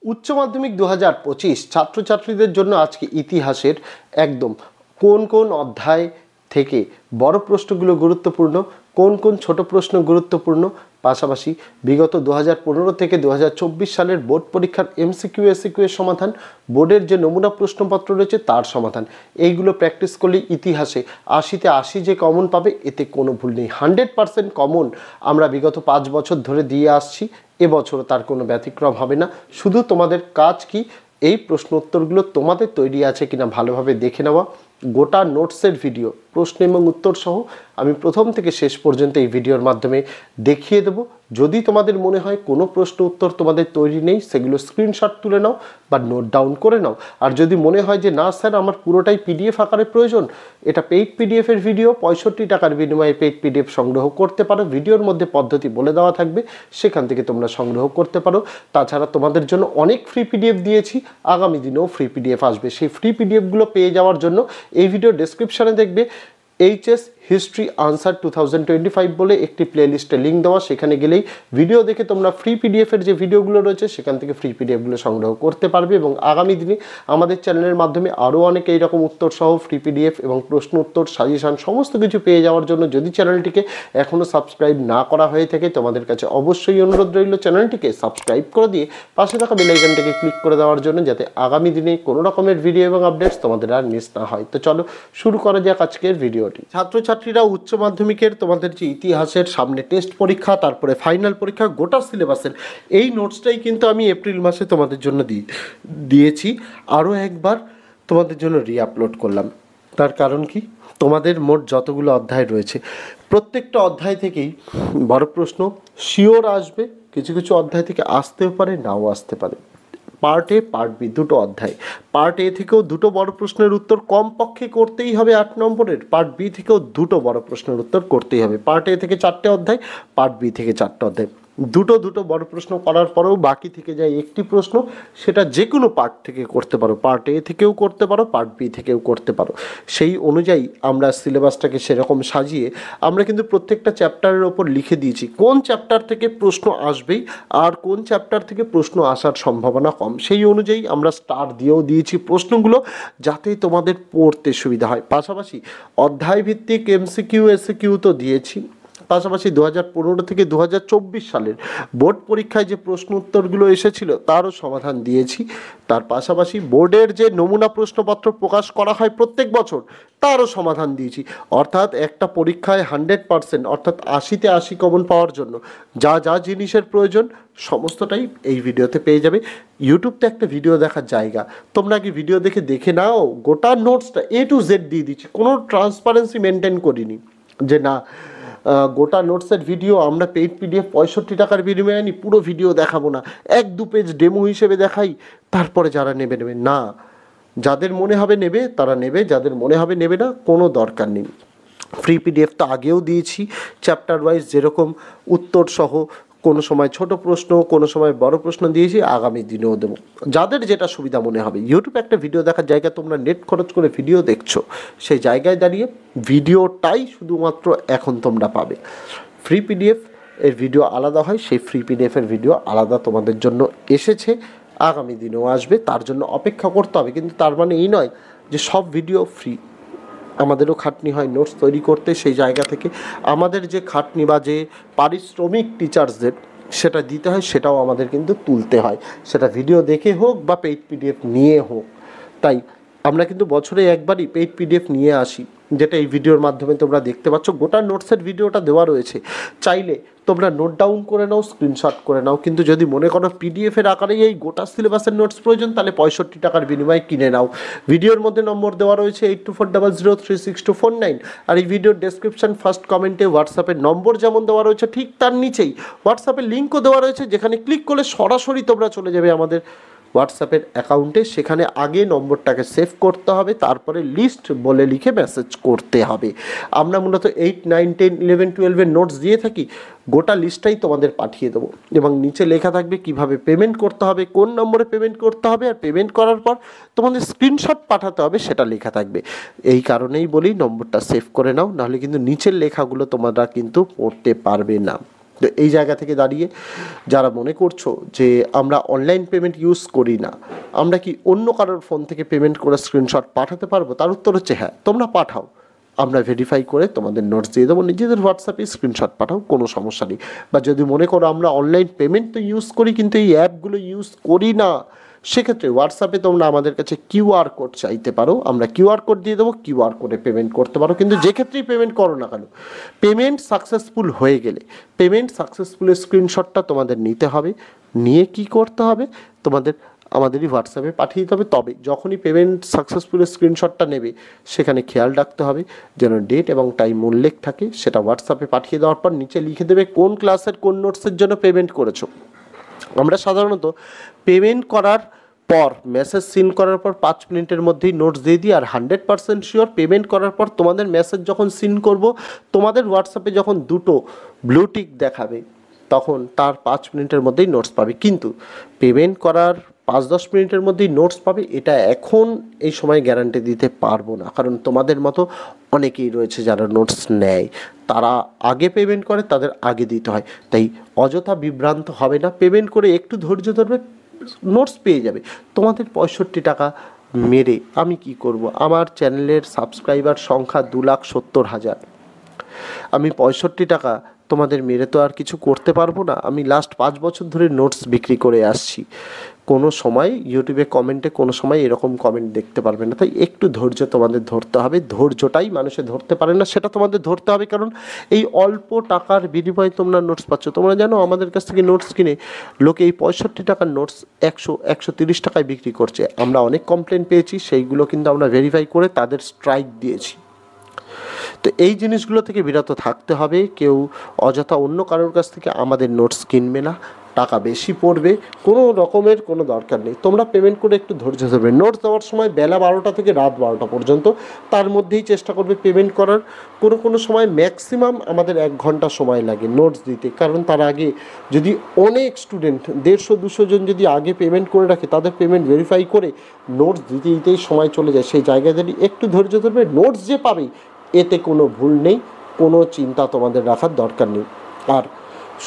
উচ্চ মাধ্যমিক 2025 ছাত্রছাত্রীদের জন্য আজকে ইতিহাসের একদম কোন কোন অধ্যায় থেকে বড় প্রশ্নগুলো গুরুত্বপূর্ণ, কোন কোন ছোট প্রশ্ন গুরুত্বপূর্ণ, পাশাপাশি বিগত 2015 থেকে 2024 সালের বোর্ড পরীক্ষার এমসিকিউ এসিকিউ এর সমাধান, বোর্ডের যে নমুনা প্রশ্নপত্র রয়েছে তার সমাধান, এইগুলো প্র্যাকটিস করলে ইতিহাসে 80তে 80 যে কমন পাবে এতে কোনো ভুল নেই। 100% কমন আমরা বিগত 5 বছর ধরে দিয়ে আসছি, এবছরও তার কোনো ব্যতিক্রম হবে না। শুধু তোমাদের কাজ কি, এই প্রশ্ন উত্তরগুলো তোমাদের তৈরি আছে কিনা ভালোভাবে দেখে নেওয়া। গোটা নোটসের ভিডিও প্রশ্ন এবং উত্তর সহ আমি প্রথম থেকে শেষ পর্যন্ত এই ভিডিওর মাধ্যমে দেখিয়ে দেব। যদি তোমাদের মনে হয় কোনো প্রশ্ন উত্তর তোমাদের তৈরি নেই, সেগুলো স্ক্রিনশট তুলে নাও বা নোট ডাউন করে নাও। আর যদি মনে হয় যে না স্যার আমার পুরোটাই পিডিএফ আকারে প্রয়োজন, এটা পেইড পিডিএফের ভিডিও, 65 টাকার বিনিময়ে পেইড পিডিএফ সংগ্রহ করতে পারো। ভিডিওর মধ্যে পদ্ধতি বলে দেওয়া থাকবে, সেখান থেকে তোমরা সংগ্রহ করতে পারো। তাছাড়া তোমাদের জন্য অনেক ফ্রি পিডিএফ দিয়েছি, আগামী দিনেও ফ্রি পিডিএফ আসবে। সেই ফ্রি পিডিএফগুলো পেয়ে যাওয়ার জন্য এই ভিডিও ডেসক্রিপশানে দেখবে এইচএস হিস্ট্রি আনসার 2025 বলে একটি প্লেলিস্টে লিঙ্ক দেওয়া, সেখানে গেলেই ভিডিও দেখে তোমরা ফ্রি পিডিএফের যে ভিডিওগুলো রয়েছে সেখান থেকে ফ্রি পিডিএফগুলো সংগ্রহ করতে পারবে। এবং আগামী দিনে আমাদের চ্যানেলের মাধ্যমে আরও অনেক এইরকম উত্তর সহ ফ্রি পিডিএফ এবং প্রশ্ন উত্তর সাজেশান সমস্ত কিছু পেয়ে যাওয়ার জন্য যদি চ্যানেলটিকে এখনও সাবস্ক্রাইব না করা হয়ে থাকে তোমাদের কাছে অবশ্যই অনুরোধ রইল চ্যানেলটিকে সাবস্ক্রাইব করে দিয়ে পাশে থাকা বেল আইকনটিকে ক্লিক করে দেওয়ার জন্য, যাতে আগামী দিনে কোনো রকমের ভিডিও এবং আপডেটস তোমাদের আর মিস না হয়। তো চলো শুরু করা যাক আজকের ভিডিওটি। ছাত্রছাত্রীরা উচ্চ মাধ্যমিকের তোমাদের যে ইতিহাসের সামনে টেস্ট পরীক্ষা, তারপরে ফাইনাল পরীক্ষা, গোটা সিলেবাসের এই নোটসটাই কিন্তু আমি এপ্রিল মাসে তোমাদের জন্য দিয়েছি, আরও একবার তোমাদের জন্য রিআপলোড করলাম। তার কারণ কি, তোমাদের মোট যতগুলো অধ্যায় রয়েছে প্রত্যেকটা অধ্যায় থেকেই বড় প্রশ্ন শিওর আসবে, কিছু কিছু অধ্যায় থেকে আসতেও পারে, নাও আসতে পারে। পার্ট এ পার্ট বি দুটো অধ্যায়, পার্ট এ থেকেও দুটো বড় প্রশ্নের উত্তর কমপক্ষে করতেই হবে 8 নম্বরের, পার্ট বি থেকেও দুটো বড় প্রশ্নের উত্তর করতেই হবে। পার্ট এ থেকে 4টে অধ্যায়, পার্ট বি থেকে 4টে অধ্যায়, দুটো বড় প্রশ্ন করার পরেও বাকি থেকে যায় একটি প্রশ্ন, সেটা যে কোনো পার্ট থেকে করতে পারো, পার্ট এ থেকেও করতে পারো, পার্ট বি থেকেও করতে পারো। সেই অনুযায়ী আমরা সিলেবাসটাকে সেরকম সাজিয়ে আমরা কিন্তু প্রত্যেকটা চ্যাপ্টারের ওপর লিখে দিয়েছি কোন চ্যাপ্টার থেকে প্রশ্ন আসবেই আর কোন চ্যাপ্টার থেকে প্রশ্ন আসার সম্ভাবনা কম। সেই অনুযায়ী আমরা স্টার দিয়েও দিয়েছি প্রশ্নগুলো, যাতে তোমাদের পড়তে সুবিধা হয়। পাশাপাশি অধ্যায় ভিত্তিক এমসিকিউ এসিকিউ তো দিয়েছি, পাশাপাশি 2015 থেকে 2024 সালের বোর্ড পরীক্ষায় যে প্রশ্ন উত্তরগুলো এসেছিল তারও সমাধান দিয়েছি। তার পাশাপাশি বোর্ডের যে নমুনা প্রশ্নপত্র প্রকাশ করা হয় প্রত্যেক বছর তারও সমাধান দিয়েছি। অর্থাৎ একটা পরীক্ষায় 100% অর্থাৎ 80তে 80 কমন পাওয়ার জন্য যা যা জিনিসের প্রয়োজন সমস্তটাই এই ভিডিওতে পেয়ে যাবে। ইউটিউবতে একটা ভিডিও দেখার জায়গা, তোমরা কি ভিডিও দেখে নাও, গোটা নোটসটা A to Z দিয়ে দিচ্ছি, কোনো ট্রান্সপারেন্সি মেনটেন করিনি যে না গোটা নোটসের ভিডিও আমরা পেইড পিডিএফ 65 টাকার বিনিময়ে আনি, পুরো ভিডিও দেখাবো না, 1-2 পেজ ডেমো হিসেবে দেখাই, তারপরে যারা নেবে না, যাদের মনে হবে নেবে তারা নেবে, যাদের মনে হবে নেবে না কোনো দরকার নেই। ফ্রি পিডিএফ তো আগেও দিয়েছি চ্যাপ্টার ওয়াইজ, যেরকম উত্তর সহ, কোনো সময় ছোট প্রশ্ন, কোনো সময় বড় প্রশ্ন দিয়েছি, আগামী দিনেও দেবো, যাদের যেটা সুবিধা মনে হবে। ইউটিউবে একটা ভিডিও দেখার জায়গা, তোমরা নেট খরচ করে ভিডিও দেখছো, সেই জায়গায় দাঁড়িয়ে ভিডিওটাই শুধুমাত্র এখন তোমরা পাবে। ফ্রি পিডিএফ এর ভিডিও আলাদা হয়, সেই ফ্রি পিডিএফের ভিডিও আলাদা তোমাদের জন্য এসেছে, আগামী দিনেও আসবে, তার জন্য অপেক্ষা করতে হবে। কিন্তু তার মানে এই নয় যে সব ভিডিও ফ্রি, আমাদেরও খাটনি হয় নোটস তৈরি করতে, সেই জায়গা থেকে আমাদের যে খাটনি বা যে পারিশ্রমিক টিচার্সদের সেটা দিতে হয়, সেটাও আমাদের কিন্তু তুলতে হয়, সেটা ভিডিও দেখে হোক বা পেইড পিডিএফ নিয়ে হোক। তাই আমরা কিন্তু বছরে একবারই পেইড পিডিএফ নিয়ে আসি, যেটা এই ভিডিওর মাধ্যমে তোমরা দেখতে পাচ্ছ। গোটা নোটসের ভিডিওটা দেওয়া রয়েছে, চাইলে তোমরা নোট ডাউন করে নাও, স্ক্রিনশট করে নাও। কিন্তু যদি মনে করো পিডিএফের আকারেই এই গোটা সিলেবাসের নোটস প্রয়োজন, তাহলে 65 টাকার বিনিময়ে কিনে নাও। ভিডিওর মধ্যে নম্বর দেওয়া রয়েছে 8240036249, আর এই ভিডিওর ডেসক্রিপশন ফার্স্ট কমেন্টে হোয়াটসঅ্যাপের নম্বর যেমন দেওয়া রয়েছে ঠিক তার নিচেই হোয়াটসঅ্যাপের লিঙ্কও দেওয়া রয়েছে, যেখানে ক্লিক করলে সরাসরি তোমরা চলে যাবে আমাদের হোয়াটসঅ্যাপের অ্যাকাউন্টে। সেখানে আগে নম্বরটাকে সেভ করতে হবে, তারপরে লিস্ট বলে লিখে মেসেজ করতে হবে। আমরা মূলত 8, 9, 10, 11, 12-এর নোটস দিয়ে থাকি, গোটা লিস্টটাই তোমাদের পাঠিয়ে দেবো এবং নিচে লেখা থাকবে কিভাবে পেমেন্ট করতে হবে, কোন নম্বরে পেমেন্ট করতে হবে, আর পেমেন্ট করার পর তোমাদের স্ক্রিনশট পাঠাতে হবে, সেটা লেখা থাকবে। এই কারণেই বলি নম্বরটা সেভ করে নাও, নাহলে কিন্তু নিচের লেখাগুলো তোমরা কিন্তু পড়তে পারবে না। তো এই জায়গা থেকে দাঁড়িয়ে যারা মনে করছো যে আমরা অনলাইন পেমেন্ট ইউজ করি না, আমরা কি অন্য কারোর ফোন থেকে পেমেন্ট করে স্ক্রিনশট পাঠাতে পারবো, তার উত্তর হচ্ছে হ্যাঁ, তোমরা পাঠাও, আমরা ভেরিফাই করে তোমাদের নোটস দিয়ে দেবো, নিজেদের হোয়াটসঅ্যাপে স্ক্রিনশট পাঠাও, কোনো সমস্যা নেই। বা যদি মনে করো আমরা অনলাইন পেমেন্ট তো ইউজ করি কিন্তু এই অ্যাপগুলো ইউজ করি না, সেক্ষেত্রে হোয়াটসঅ্যাপে তোমরা আমাদের কাছে কিউআর কোড চাইতে পারো, আমরা কিউআর কোড দিয়ে দেবো, কিউআর কোডে পেমেন্ট করতে পারো। কিন্তু যে ক্ষেত্রেই পেমেন্ট করো না কেন, পেমেন্ট সাকসেসফুল হয়ে গেলে পেমেন্ট সাকসেসফুলের স্ক্রিনশটটা তোমাদের নিতে হবে, নিয়ে কি করতে হবে, তোমাদের আমাদেরই হোয়াটসঅ্যাপে পাঠিয়ে দিতে হবে। তবে যখনই পেমেন্ট সাকসেসফুলের স্ক্রিনশটটা নেবে সেখানে খেয়াল রাখতে হবে যেন ডেট এবং টাইম উল্লেখ থাকে। সেটা হোয়াটসঅ্যাপে পাঠিয়ে দেওয়ার পর নিচে লিখে দেবে কোন ক্লাসের কোন নোটসের জন্য পেমেন্ট করেছো। আমরা সাধারণত পেমেন্ট করার পর মেসেজ সিন করার পর 5 মিনিটের মধ্যেই নোটস দিয়ে দিই। আর 100% শিওর পেমেন্ট করার পর তোমাদের মেসেজ যখন সিন করব, তোমাদের হোয়াটসঅ্যাপে যখন দুটো ব্লু টিক দেখাবে তখন তার 5 মিনিটের মধ্যেই নোটস পাবে। কিন্তু পেমেন্ট করার 5-10 মিনিটের মধ্যেই নোটস পাবে এটা এখন এই সময় গ্যারান্টি দিতে পারবো না, কারণ তোমাদের মতো অনেকেই রয়েছে যারা নোটস নেয়, তারা আগে পেমেন্ট করে, তাদের আগে দিতে হয়। তাই অযথা বিভ্রান্ত হবে না, পেমেন্ট করে একটু ধৈর্য ধরবে, নোটস পেয়ে যাবে। তোমাদের 65 টাকা মেরে আমি কি করব? আমার চ্যানেলের সাবস্ক্রাইবার সংখ্যা 2,70,000, আমি 65 টাকা তোমাদের মেরে তো আর কিছু করতে পারবো না। আমি লাস্ট 5 বছর ধরে নোটস বিক্রি করে আসছি, কোনো সময় ইউটিউবে কমেন্টে কোনো সময় এরকম কমেন্ট দেখতে পারবে না। তাই একটু ধৈর্য তোমাদের ধরতে হবে, ধৈর্যটাই মানুষে ধরতে পারে না, সেটা তোমাদের ধরতে হবে। কারণ এই অল্প টাকার বিনিময়ে তোমরা নোটস পাচ্ছ। তোমরা জানো আমাদের কাছ থেকে নোটস কিনে লোকে এই 65 টাকার নোটস 100-130 টাকায় বিক্রি করছে। আমরা অনেক কমপ্লেন পেয়েছি, সেইগুলো কিন্তু আমরা ভেরিফাই করে তাদের স্ট্রাইক দিয়েছি। তো এই জিনিসগুলো থেকে বিরত থাকতে হবে। কেউ অযথা অন্য কারোর কাছ থেকে আমাদের নোটস কিনবে না, টাকা বেশি পড়বে, কোনো রকমের কোনো দরকার নেই। তোমরা পেমেন্ট করে একটু ধৈর্য ধরবে। নোটস দেওয়ার সময় বেলা 12টা থেকে রাত 12টা পর্যন্ত, তার মধ্যেই চেষ্টা করবে পেমেন্ট করার। কোনো সময় ম্যাক্সিমাম আমাদের 1 ঘন্টা সময় লাগে নোটস দিতে, কারণ তার আগে যদি অনেক স্টুডেন্ট 150-200 জন যদি আগে পেমেন্ট করে রাখে, তাদের পেমেন্ট ভেরিফাই করে নোটস দিতে দিতেই সময় চলে যায়। সেই জায়গায় যদি একটু ধৈর্য ধরবে, নোটস যে পাবে এতে কোনো ভুল নেই, কোনো চিন্তা তোমাদের রাখার দরকার নেই। আর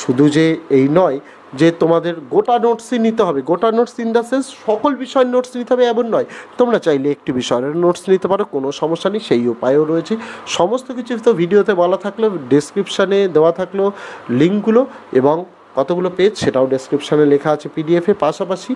শুধু যে এই নয় যে তোমাদের গোটা নোটসই নিতে হবে, গোটা নোটস ইন দ্য সেন্স সকল বিষয়ের নোটস নিতে হবে এমন নয়। তোমরা চাইলে একটি বিষয়ের নোটস নিতে পারো, কোনো সমস্যা নেই, সেই উপায়ও রয়েছে। সমস্ত কিছু তো ভিডিওতে বলা থাকলো, ডেসক্রিপশানে দেওয়া থাকলো লিঙ্কগুলো, এবং কতগুলো পেজ সেটাও ডেসক্রিপশানে লেখা আছে পিডিএফে। পাশাপাশি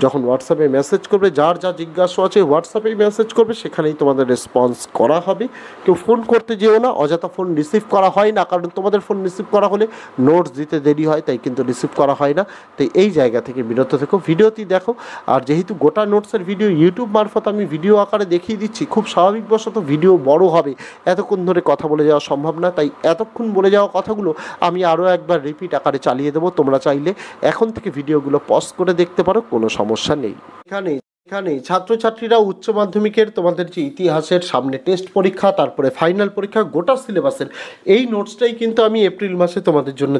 যখন হোয়াটসঅ্যাপে মেসেজ করবে, যার যা জিজ্ঞাসা আছে হোয়াটসঅ্যাপেই মেসেজ করবে, সেখানেই তোমাদের রেসপন্স করা হবে। কেউ ফোন করতে যেও না, অযথা ফোন রিসিভ করা হয় না, কারণ তোমাদের ফোন রিসিভ করা হলে নোটস দিতে দেরি হয়, তাই কিন্তু রিসিভ করা হয় না। তাই এই জায়গা থেকে বিরত থেকো, ভিডিওটি দেখো। আর যেহেতু গোটা নোটসের ভিডিও ইউটিউব মারফত আমি ভিডিও আকারে দেখিয়ে দিচ্ছি, খুব স্বাভাবিকবশত ভিডিও বড় হবে, এতক্ষণ ধরে কথা বলে যাওয়া সম্ভব না। তাই এতক্ষণ বলে যাওয়া কথাগুলো আমি আরও একবার রিপিট আকারে চালিয়ে দেবো। তোমরা চাইলে এখন থেকে ভিডিওগুলো পজ করে দেখতে পারো, কোনো সমস্যা নেই। এখানে ছাত্রছাত্রীরা উচ্চ মাধ্যমিকের তোমাদের যে ইতিহাসের সামনে টেস্ট পরীক্ষা, তারপরে ফাইনাল পরীক্ষা, গোটা সিলেবাসের এই নোটসটাই কিন্তু আমি এপ্রিল মাসে তোমাদের জন্য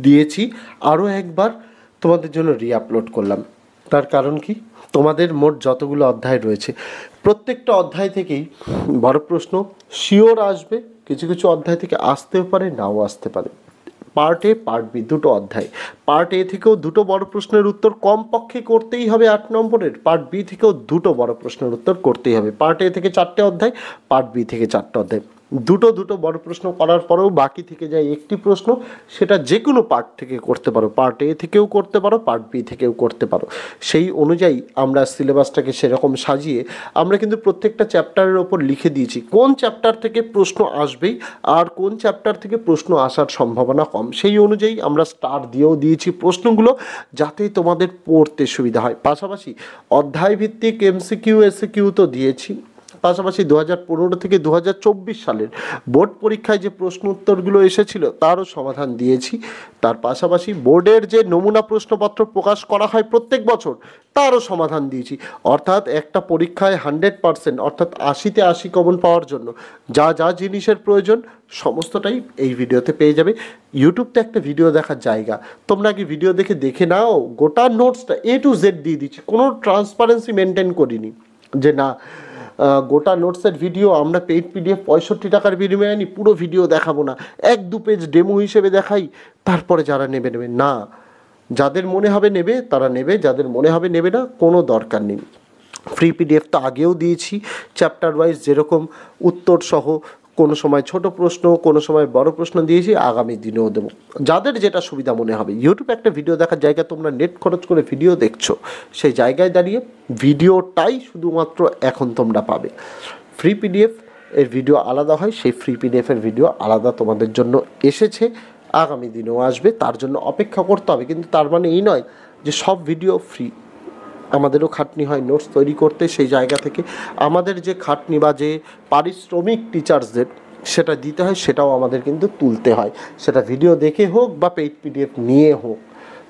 দিয়েছি, আরও একবার তোমাদের জন্য রিআপলোড করলাম। তার কারণ কি, তোমাদের মোট যতগুলো অধ্যায় রয়েছে প্রত্যেকটা অধ্যায় থেকেই বড় প্রশ্ন শিওর আসবে, কিছু কিছু অধ্যায় থেকে আসতেও পারে, নাও আসতে পারে। পার্ট এ, পার্ট বি, দুটো অধ্যায়। পার্ট এ থেকেও দুটো বড় প্রশ্নের উত্তর কমপক্ষে করতেই হবে 8 নম্বরের, পার্ট বি থেকেও দুটো বড় প্রশ্নের উত্তর করতেই হবে। পার্ট এ থেকে 4টে অধ্যায়, পার্ট বি থেকে 4টে অধ্যায়। দুটো বড় প্রশ্ন করার পরেও বাকি থেকে যায় একটি প্রশ্ন, সেটা যে কোনো পার্ট থেকে করতে পারো, পার্ট এ থেকেও করতে পারো, পার্ট বি থেকেও করতে পারো। সেই অনুযায়ী আমরা সিলেবাসটাকে সেরকম সাজিয়ে আমরা কিন্তু প্রত্যেকটা চ্যাপ্টারের ওপর লিখে দিয়েছি কোন চ্যাপ্টার থেকে প্রশ্ন আসবেই আর কোন চ্যাপ্টার থেকে প্রশ্ন আসার সম্ভাবনা কম। সেই অনুযায়ী আমরা স্টার দিয়েও দিয়েছি প্রশ্নগুলো, যাতে তোমাদের পড়তে সুবিধা হয়। পাশাপাশি অধ্যায় ভিত্তিক এমসিকিউ এসিকিউ তো দিয়েছি, পাশাপাশি 2015 থেকে 2024 সালের বোর্ড পরীক্ষায় যে প্রশ্ন উত্তরগুলো এসেছিল তারও সমাধান দিয়েছি। তার পাশাপাশি বোর্ডের যে নমুনা প্রশ্নপত্র প্রকাশ করা হয় প্রত্যেক বছর, তারও সমাধান দিয়েছি। অর্থাৎ একটা পরীক্ষায় 100%, অর্থাৎ 80-তে 80 কমন পাওয়ার জন্য যা যা জিনিসের প্রয়োজন সমস্তটাই এই ভিডিওতে পেয়ে যাবে। ইউটিউব তো একটা ভিডিও দেখার জায়গা, তোমরা কি ভিডিও দেখে নাও, গোটা নোটসটা A to Z দিয়ে দিচ্ছি, কোনো ট্রান্সপারেন্সি মেনটেন করিনি যে না গোটা নোটসের ভিডিও আমরা পেইড পিডিএফ 65 টাকার বিনিময়ে আনি, পুরো ভিডিও দেখাবো না, 1-2 পেজ ডেমো হিসেবে দেখাই, তারপরে যারা নেবে নেবে না, যাদের মনে হবে নেবে তারা নেবে, যাদের মনে হবে নেবে না কোনো দরকার নেই। ফ্রি পিডিএফ তো আগেও দিয়েছি চ্যাপ্টার ওয়াইজ, যেরকম উত্তর সহ, কোনো সময় ছোট প্রশ্ন, কোনো সময় বড় প্রশ্ন দিয়েছি, আগামী দিনেও দেবো। যাদের যেটা সুবিধা মনে হবে, ইউটিউবে একটা ভিডিও দেখার জায়গায় তোমরা নেট খরচ করে ভিডিও দেখছো, সেই জায়গায় দাঁড়িয়ে ভিডিওটাই শুধুমাত্র এখন তোমরা পাবে। ফ্রি পিডিএফ এর ভিডিও আলাদা হয়, সেই ফ্রি পিডিএফের ভিডিও আলাদা তোমাদের জন্য এসেছে, আগামী দিনেও আসবে, তার জন্য অপেক্ষা করতে হবে। কিন্তু তার মানে এই নয় যে সব ভিডিও ফ্রি, আমাদেরও খাটনি হয় নোটস তৈরি করতে, সেই জায়গা থেকে আমাদের যে খাটনি বা যে পারিশ্রমিক টিচার্সদের সেটা দিতে হয়, সেটাও আমাদের কিন্তু তুলতে হয়, সেটা ভিডিও দেখে হোক বা পেইড পিডিএফ নিয়ে হোক।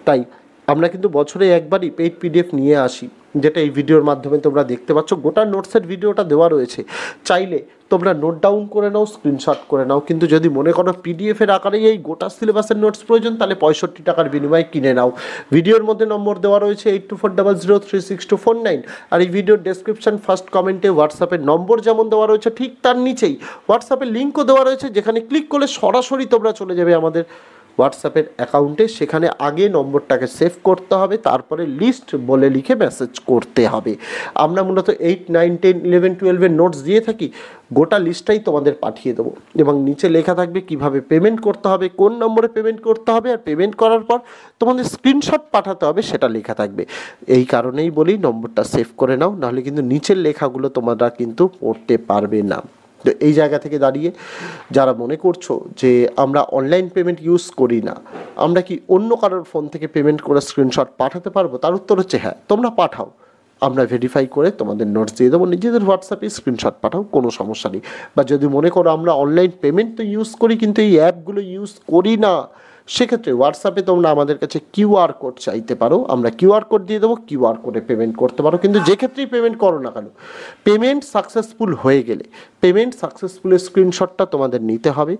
তাই আমরা কিন্তু বছরে একবারই পেইড পিডিএফ নিয়ে আসি, যেটা এই ভিডিওর মাধ্যমে তোমরা দেখতে পাচ্ছ। গোটা নোটসের ভিডিওটা দেওয়া রয়েছে, চাইলে তোমরা নোট ডাউন করে নাও, স্ক্রিনশট করে নাও। কিন্তু যদি মনে করো পিডিএফের আকারে এই গোটা সিলেবাসের নোটস প্রয়োজন, তাহলে 65 টাকার বিনিময়ে কিনে নাও। ভিডিওর মধ্যে নম্বর দেওয়া রয়েছে 8240036249, আর এই ভিডিওর ডেসক্রিপশন ফার্স্ট কমেন্টে হোয়াটসঅ্যাপের নম্বর যেমন দেওয়া রয়েছে, ঠিক তার নিচেই হোয়াটসঅ্যাপের লিঙ্কও দেওয়া রয়েছে, যেখানে ক্লিক করলে সরাসরি তোমরা চলে যাবে আমাদের হোয়াটসঅ্যাপের অ্যাকাউন্টে। সেখানে আগে নম্বরটাকে সেভ করতে হবে, তারপরে লিস্ট বলে লিখে মেসেজ করতে হবে। আমরা মূলত 8, 9, 10, 11, 12-এর নোটস দিয়ে থাকি, গোটা লিস্টটাই তোমাদের পাঠিয়ে দেবো, এবং নিচে লেখা থাকবে কিভাবে পেমেন্ট করতে হবে, কোন নম্বরে পেমেন্ট করতে হবে, আর পেমেন্ট করার পর তোমাদের স্ক্রিনশট পাঠাতে হবে, সেটা লেখা থাকবে। এই কারণেই বলি নম্বরটা সেভ করে নাও, নাহলে কিন্তু নিচের লেখাগুলো তোমরা কিন্তু পড়তে পারবে না। তো এই জায়গা থেকে দাঁড়িয়ে যারা মনে করছো যে আমরা অনলাইন পেমেন্ট ইউজ করি না, আমরা কি অন্য কারোর ফোন থেকে পেমেন্ট করে স্ক্রিনশট পাঠাতে পারবো, তার উত্তর হচ্ছে হ্যাঁ, তোমরা পাঠাও, আমরা ভেরিফাই করে তোমাদের নোটস দিয়ে দেবো, নিজেদের হোয়াটসঅ্যাপে স্ক্রিনশট পাঠাও, কোনো সমস্যা নেই। বা যদি মনে করো আমরা অনলাইন পেমেন্ট তো ইউজ করি কিন্তু এই অ্যাপগুলো ইউজ করি না, সেক্ষেত্রে হোয়াটসঅ্যাপে তোমরা আমাদের কাছে কিউআর কোড চাইতে পারো, আমরা কিউআর কোড দিয়ে দেবো, কিউআর কোডে পেমেন্ট করতে পারো। কিন্তু যে ক্ষেত্রেই পেমেন্ট করো না কেন, পেমেন্ট সাকসেসফুল হয়ে গেলে পেমেন্ট সাকসেসফুলের স্ক্রিনশটটা তোমাদের নিতে হবে,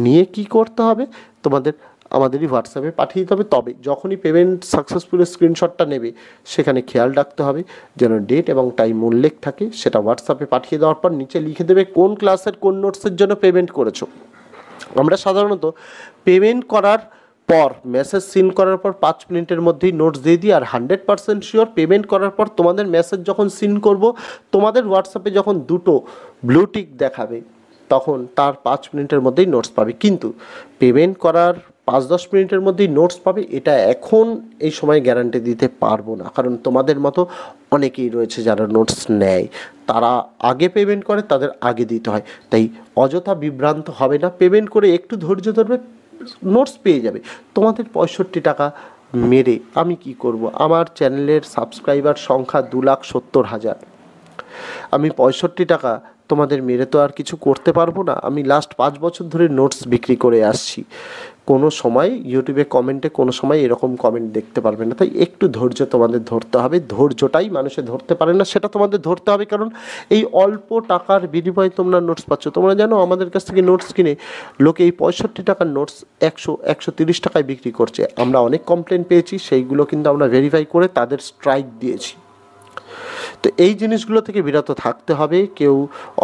নিয়ে কি করতে হবে, তোমাদের আমাদেরই হোয়াটসঅ্যাপে পাঠিয়ে দিতে হবে। তবে যখনই পেমেন্ট সাকসেসফুলের স্ক্রিনশটটা নেবে, সেখানে খেয়াল রাখতে হবে যেন ডেট এবং টাইম উল্লেখ থাকে। সেটা হোয়াটসঅ্যাপে পাঠিয়ে দেওয়ার পর নিচে লিখে দেবে কোন ক্লাসের কোন নোটসের জন্য পেমেন্ট করেছো। আমরা সাধারণত পেমেন্ট করার পর মেসেজ সিন করার পর 5 মিনিটের মধ্যেই নোটস দিয়ে দিই, আর 100% শিওর পেমেন্ট করার পর তোমাদের মেসেজ যখন সিন করব, তোমাদের হোয়াটসঅ্যাপে যখন দুটো ব্লু টিক দেখাবে, তখন তার 5 মিনিটের মধ্যেই নোটস পাবে। কিন্তু পেমেন্ট করার 5-10 মিনিটের মধ্যেই নোটস পাবে, এটা এখন এই সময় গ্যারান্টি দিতে পারবো না, কারণ তোমাদের মতো অনেকেই রয়েছে যারা নোটস নেয়, তারা আগে পেমেন্ট করে, তাদের আগে দিতে হয়। তাই অযথা বিভ্রান্ত হবে না, পেমেন্ট করে একটু ধৈর্য ধরবে, নোটস পেয়ে যাবে। তোমাদের 65 টাকা মেরে আমি কি করব? আমার চ্যানেলের সাবস্ক্রাইবার সংখ্যা 2,70,000, আমি 65 টাকা তোমাদের মেরে তো আর কিছু করতে পারবো না। আমি লাস্ট 5 বছর ধরে নোটস বিক্রি করে আসছি, কোনো সময় ইউটিউবে কমেন্টে কোনো সময় এরকম কমেন্ট দেখতে পারবে না। তাই একটু ধৈর্য তোমাদের ধরতে হবে, ধৈর্যটাই মানুষে ধরতে পারে না, সেটা তোমাদের ধরতে হবে। কারণ এই অল্প টাকার বিনিময়ে তোমরা নোটস পাচ্ছ। তোমরা জানো আমাদের কাছ থেকে নোটস কিনে লোকে এই 65 টাকার নোটস 100-130 টাকায় বিক্রি করছে। আমরা অনেক কমপ্লেন পেয়েছি, সেইগুলো কিন্তু আমরা ভেরিফাই করে তাদের স্ট্রাইক দিয়েছি। তো এই জিনিসগুলো থেকে বিরত থাকতে হবে। কেউ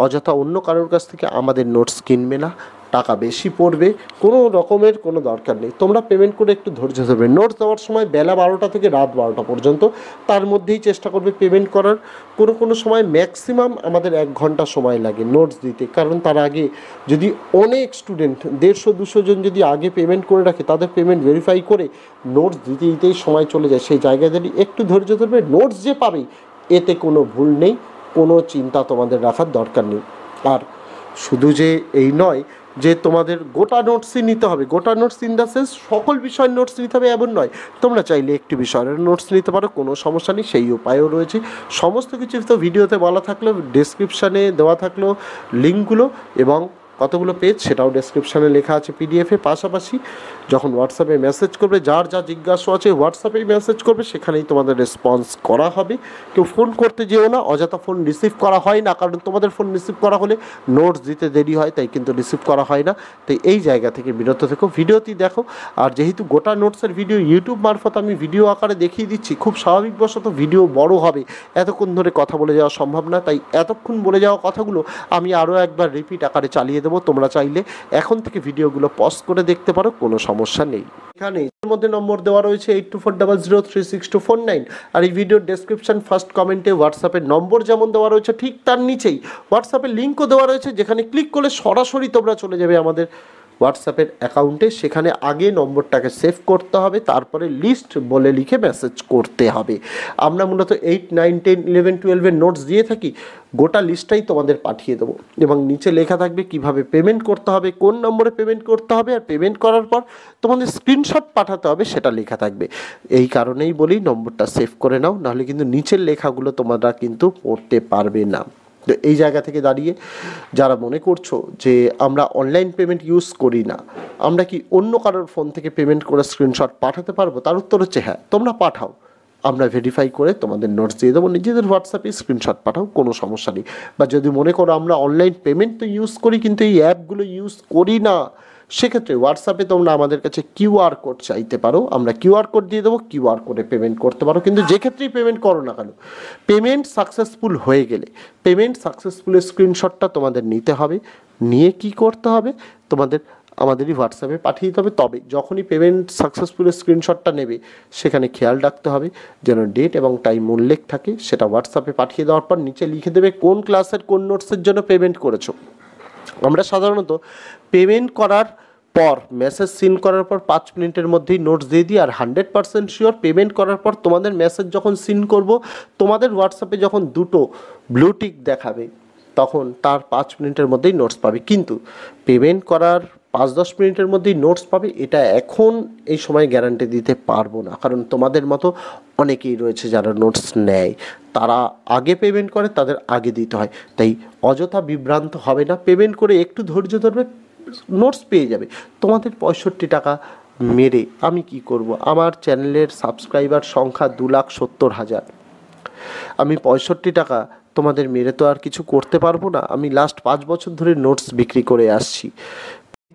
অযথা অন্য কারোর কাছ থেকে আমাদের নোটস কিনবে না, টাকা বেশি পড়বে, কোনো রকমের কোনো দরকার নেই। তোমরা পেমেন্ট করে একটু ধৈর্য ধরবে। নোটস দেওয়ার সময় বেলা 12টা থেকে রাত 12টা পর্যন্ত, তার মধ্যেই চেষ্টা করবে পেমেন্ট করার। কোনো সময় ম্যাক্সিমাম আমাদের 1 ঘন্টা সময় লাগে নোটস দিতে, কারণ তার আগে যদি অনেক স্টুডেন্ট 150-200 জন যদি আগে পেমেন্ট করে রাখে, তাদের পেমেন্ট ভেরিফাই করে নোটস দিতে দিতেই সময় চলে যায়। সেই জায়গায় যদি একটু ধৈর্য ধরবে, নোটস যে পাবে এতে কোনো ভুল নেই, কোনো চিন্তা তোমাদের রাখার দরকার নেই। আর শুধু যে এই নয় যে তোমাদের গোটা নোটসই নিতে হবে, গোটা নোটস ইন দ্য সেন্স সকল বিষয়ের নোটস নিতে হবে এমন নয়। তোমরা চাইলে একটি বিষয়ের নোটস নিতে পারো, কোনো সমস্যা নেই, সেই উপায়ও রয়েছে। সমস্ত কিছু তো ভিডিওতে বলা থাকলো, ডেসক্রিপশানে দেওয়া থাকলো লিঙ্কগুলো, এবং কতগুলো পেজ সেটাও ডেসক্রিপশানে লেখা আছে পিডিএফে। পাশাপাশি যখন হোয়াটসঅ্যাপে মেসেজ করবে, যার যা জিজ্ঞাসা আছে হোয়াটসঅ্যাপেই মেসেজ করবে, সেখানেই তোমাদের রেসপন্স করা হবে। কেউ ফোন করতে যেও না, অযথা ফোন রিসিভ করা হয় না, কারণ তোমাদের ফোন রিসিভ করা হলে নোটস দিতে দেরি হয়, তাই কিন্তু রিসিভ করা হয় না। তাই এই জায়গা থেকে বিরত থেকো, ভিডিওটি দেখো। আর যেহেতু গোটা নোটসের ভিডিও ইউটিউব মারফত আমি ভিডিও আকারে দেখিয়ে দিচ্ছি, খুব স্বাভাবিকবশত ভিডিও বড় হবে, এতক্ষণ ধরে কথা বলে যাওয়া সম্ভব না। তাই এতক্ষণ বলে যাওয়া কথাগুলো আমি আরও একবার রিপিট আকারে চালিয়ে দেবো। তোমরা চাইলে এখন থেকে ভিডিওগুলো পজ করে দেখতে পারো, কোনো সমস্যা সমস্যা নেই। এখানে এর মধ্যে নম্বর দেওয়া রয়েছে 8240036249, আর এই ভিডিওর ডেসক্রিপশন ফার্স্ট কমেন্টে হোয়াটসঅ্যাপের নম্বর যেমন দেওয়া রয়েছে ঠিক তার নিচেই হোয়াটসঅ্যাপের লিঙ্কও দেওয়া রয়েছে, যেখানে ক্লিক করলে সরাসরি তোমরা চলে যাবে আমাদের হোয়াটসঅ্যাপের অ্যাকাউন্টে। সেখানে আগে নম্বরটাকে সেভ করতে হবে, তারপরে লিস্ট বলে লিখে মেসেজ করতে হবে। আমরা মূলত 8, 9, 10, 11, 12-এর নোটস দিয়ে থাকি, গোটা লিস্টটাই তোমাদের পাঠিয়ে দেবো এবং নিচে লেখা থাকবে কিভাবে পেমেন্ট করতে হবে, কোন নম্বরে পেমেন্ট করতে হবে, আর পেমেন্ট করার পর তোমাদের স্ক্রিনশট পাঠাতে হবে সেটা লেখা থাকবে। এই কারণেই বলি নম্বরটা সেভ করে নাও, নাহলে কিন্তু নিচের লেখাগুলো তোমরা কিন্তু পড়তে পারবে না। তো এই জায়গা থেকে দাঁড়িয়ে যারা মনে করছো যে আমরা অনলাইন পেমেন্ট ইউজ করি না, আমরা কি অন্য কারোর ফোন থেকে পেমেন্ট করে স্ক্রিনশট পাঠাতে পারবো, তার উত্তর হচ্ছে হ্যাঁ, তোমরা পাঠাও, আমরা ভেরিফাই করে তোমাদের নোটস দিয়ে দেবো, নিজেদের হোয়াটসঅ্যাপে স্ক্রিনশট পাঠাও, কোনো সমস্যা নেই। বা যদি মনে করো আমরা অনলাইন পেমেন্ট তো ইউজ করি কিন্তু এই অ্যাপগুলো ইউজ করি না, সেক্ষেত্রে হোয়াটসঅ্যাপে তোমরা আমাদের কাছে কিউআর কোড চাইতে পারো, আমরা কিউআর কোড দিয়ে দেবো, কিউআর কোডে পেমেন্ট করতে পারো। কিন্তু যে ক্ষেত্রেই পেমেন্ট করো না কেন, পেমেন্ট সাকসেসফুল হয়ে গেলে পেমেন্ট সাকসেসফুলের স্ক্রিনশটটা তোমাদের নিতে হবে, নিয়ে কি করতে হবে, তোমাদের আমাদেরই হোয়াটসঅ্যাপে পাঠিয়ে দিতে হবে। তবে যখনই পেমেন্ট সাকসেসফুলের স্ক্রিনশটটা নেবে সেখানে খেয়াল রাখতে হবে যেন ডেট এবং টাইম উল্লেখ থাকে। সেটা হোয়াটসঅ্যাপে পাঠিয়ে দেওয়ার পর নিচে লিখে দেবে কোন ক্লাসের কোন নোটসের জন্য পেমেন্ট করেছো। আমরা সাধারণত পেমেন্ট করার পর মেসেজ সিন করার পর 5 মিনিটের মধ্যেই নোটস দিয়ে দিই, আর 100% শিওর পেমেন্ট করার পর তোমাদের মেসেজ যখন সিন করব, তোমাদের হোয়াটসঅ্যাপে যখন দুটো ব্লু টিক দেখাবে তখন তার 5 মিনিটের মধ্যেই নোটস পাবে। কিন্তু পেমেন্ট করার 5-10 মিনিটের মধ্যেই নোটস পাবে এটা এখন এই সময় গ্যারান্টি দিতে পারবো না, কারণ তোমাদের মতো অনেকেই রয়েছে যারা নোটস নেয়, তারা আগে পেমেন্ট করে, তাদের আগে দিতে হয়। তাই অযথা বিভ্রান্ত হবে না, পেমেন্ট করে একটু ধৈর্য ধরবে, নোটস পেয়ে যাবে। তোমাদের 65 টাকা মেরে আমি কি করব? আমার চ্যানেলের সাবস্ক্রাইবার সংখ্যা 2,70,000, আমি 65 টাকা তোমাদের মেরে তো আর কিছু করতে পারবো না। আমি লাস্ট 5 বছর ধরে নোটস বিক্রি করে আসছি।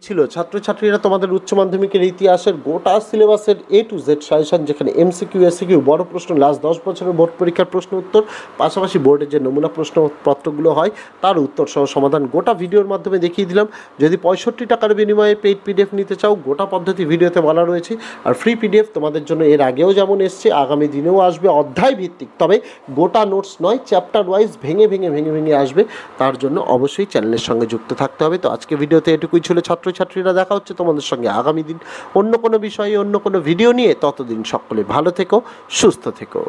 ছিল ছাত্রছাত্রীরা তোমাদের উচ্চ মাধ্যমিকের ইতিহাসের গোটা সিলেবাসের A to Z সাজেশন, যেখানে MCQ, SCQ, বড় প্রশ্ন, লাস্ট 10 বছরের বোর্ড পরীক্ষার প্রশ্ন উত্তর, পাশাপাশি বোর্ডের যে নমুনা প্রশ্নপত্রগুলো হয় তার উত্তর সহ সমাধান গোটা ভিডিওর মাধ্যমে দেখিয়ে দিলাম। যদি 65 টাকার বিনিময়ে পেইড PDF নিতে চাও, গোটা পদ্ধতি ভিডিওতে বলা রয়েছে। আর ফ্রি PDF তোমাদের জন্য এর আগেও যেমন এসছে আগামী দিনেও আসবে, অধ্যায় ভিত্তিক, তবে গোটা নোটস নয়, চ্যাপ্টার ওয়াইজ ভেঙে আসবে। তার জন্য অবশ্যই চ্যানেলের সঙ্গে যুক্ত থাকতে হবে। তো আজকে ভিডিওতে এটুকুই ছিল ছাত্রছাত্রীরা, দেখা হচ্ছে তোমাদের সঙ্গে আগামী দিন অন্য কোনো বিষয়ে অন্য কোনো ভিডিও নিয়ে। ততদিন সকলে ভালো থেকো, সুস্থ থেকো।